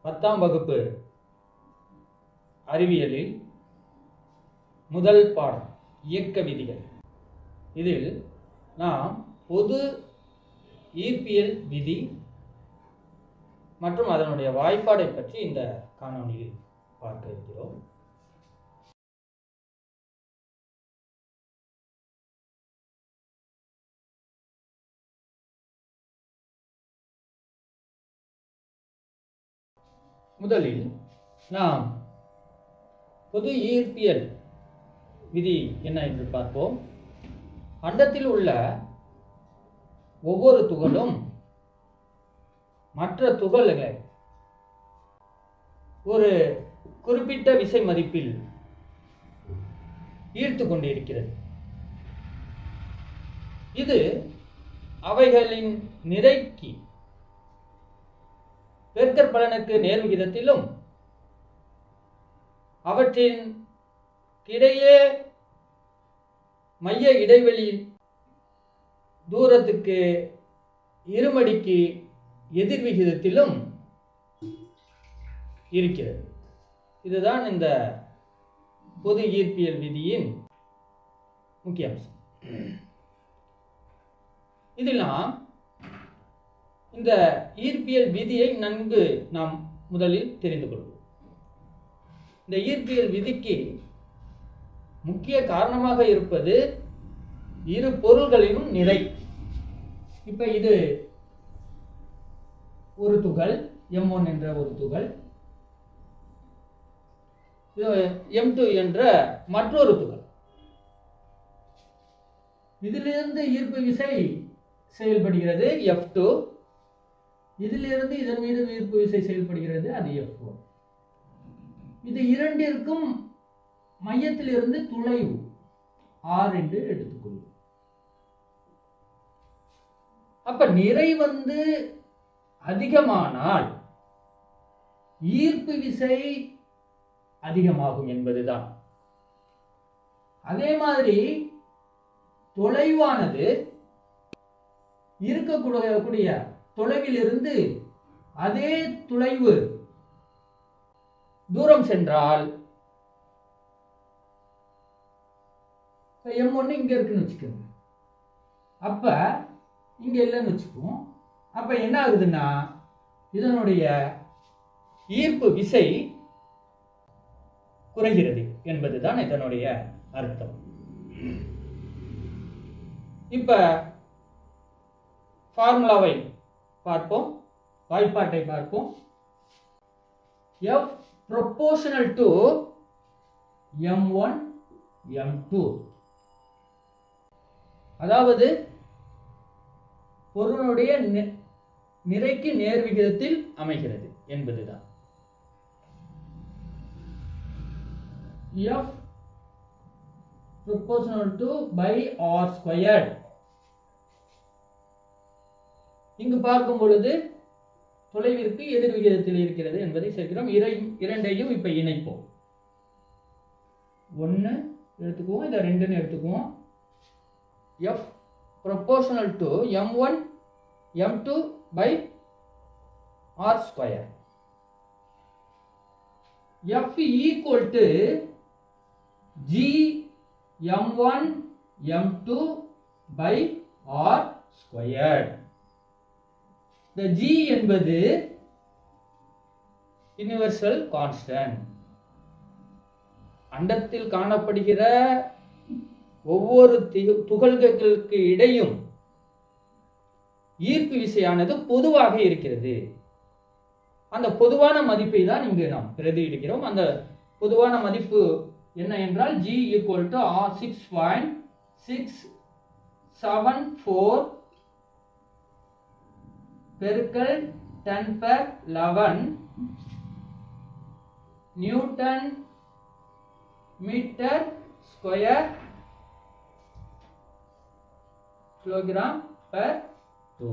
10ஆம் வகுப்பு அறிவியலில் முதல் பாடம் இயக்க விதிகள். இதில் நாம் பொது ஈர்ப்பியல் விதி மற்றும் அதனுடைய வாய்ப்பாடை பற்றி இந்த காணொளியில் பார்க்க இருக்கிறோம். முதலில் நாம் பொது ஈர்ப்பியல் விதி என்ன என்று பார்ப்போம். அண்டத்தில் உள்ள ஒவ்வொரு துகளும் மற்ற துகள்களை ஒரு குறிப்பிட்ட விசை மதிப்பில் ஈர்த்து கொண்டிருக்கிறது. இது அவைகளின் நிறைக்கு பெருக்கற்பலனுக்கு நேர்விகிதத்திலும் அவற்றின் கிடையே மைய இடைவெளி தூரத்துக்கு இருமடிக்கு எதிர்விகிதத்திலும் இருக்கிறது. இதுதான் இந்த பொது ஈர்ப்பியல் விதியின் முக்கிய அம்சம். இதில் நாம் இந்த ஈர்ப்பியல் விதியை நன்கு நாம் முதலில் தெரிந்து கொள்வோம். இந்த ஈர்ப்பியல் விதிக்கு முக்கிய காரணமாக இருப்பது இரு பொருள்களிலும் நிறை. இப்ப இது ஒரு துகள் M1 என்ற ஒரு துகள், M2 என்ற மற்றொரு துகள். இதிலிருந்து ஈர்ப்பு விசை செயல்படுகிறது F2, இதிலிருந்து இதன் மீது ஈர்ப்பு விசை செயல்படுகிறது அது F1. இது இரண்டிற்கும் மையத்திலிருந்து துளைவு R என்று எடுத்துக்கொள்வோம். அப்ப நிறை அதிகமானால் ஈர்ப்பு விசை அதிகமாகும் என்பதுதான். அதே மாதிரி தொலைவானது இருக்கக்கூடிய தொலைவில் இருந்து அதே தொலைவு தூரம் சென்றால் M1 இங்க இருக்குன்னு வச்சுக்கோங்க, அப்ப இங்க இல்லைன்னு வச்சுக்குவோம். அப்ப என்ன ஆகுதுன்னா இதனுடைய ஈர்ப்பு விசை குறைகிறது என்பதுதான் இதனுடைய அர்த்தம். இப்ப ஃபார்முலாவை பார்ப்போம், வாய்ப்பாட்டை பார்ப்போம். F proportional to M1 M2, அதாவது பொருளுடைய நிறைக்கு நேர்விகிதத்தில் அமைகிறது என்பதுதான். F proportional to by R squared. இங்கு பார்க்கும் பொழுது தொலைவிற்கு எதிர் விகிதத்தில் இருக்கிறது என்பதை சேர்க்கிறோம். இரண்டையும் இப்ப இணைப்போம். 1 எடுத்துக்குவோம், இதை 2 எடுத்துக்குவோம். F proportional to M1 M2 by R square. F equal to G M1 M2 by R squared. The G என்பது யுனிவர்சல் கான்ஸ்டன்ட். அண்டத்தில் காணப்படுகிற ஒவ்வொரு துகள்களுக்கு இடையும் ஈர்ப்பு விசையானது பொதுவாக இருக்கிறது. அந்த பொதுவான மதிப்பை தான் இங்கு நாம் பிரதியிடுகிறோம். அந்த பொதுவான மதிப்பு என்ன என்றால் G equal to 6.674 பெருக்கல் 10^11 newton metre square kilogram per 2.